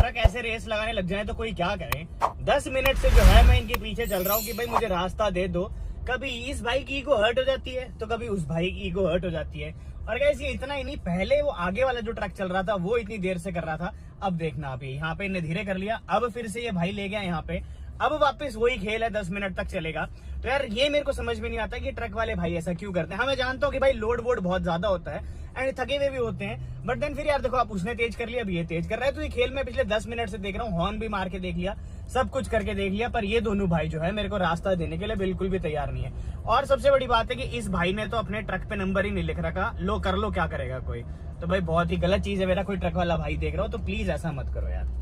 Truck ऐसे race लगाने लग जाए तो कोई क्या करे। 10 मिनट से जो है मैं इनके पीछे चल रहा हूँ कि भाई मुझे रास्ता दे दो। कभी इस भाई की ईगो हर्ट हो जाती है तो कभी उस भाई की ईगो हर्ट हो जाती है। और गाइस ये इतना ही नहीं, पहले वो आगे वाला जो ट्रक चल रहा था वो इतनी देर से कर रहा था। अब देखना आप यहाँ पे इन्हें धीरे कर लिया, अब फिर से ये भाई ले गया यहाँ पे, अब वापस वही खेल है, 10 मिनट तक चलेगा। तो यार ये मेरे को समझ में नहीं आता कि ट्रक वाले भाई ऐसा क्यों करते हैं। हाँ मैं जानता हूँ कि भाई लोड वोड बहुत ज्यादा होता है एंड थके हुए भी होते हैं, बट देन फिर यार देखो आप उसने तेज कर लिया, अब ये तेज कर रहा है। तो ये खेल में पिछले 10 मिनट से देख रहा हूँ, हॉर्न भी मार के देख लिया, सब कुछ करके देख लिया, पर ये दोनों भाई जो है मेरे को रास्ता देने के लिए बिल्कुल भी तैयार नहीं है। और सबसे बड़ी बात है कि इस भाई ने तो अपने ट्रक पे नंबर ही नहीं लिख रखा, लो कर लो क्या करेगा कोई। तो भाई बहुत ही गलत चीज है, मेरा कोई ट्रक वाला भाई देख रहा हो तो प्लीज ऐसा मत करो यार।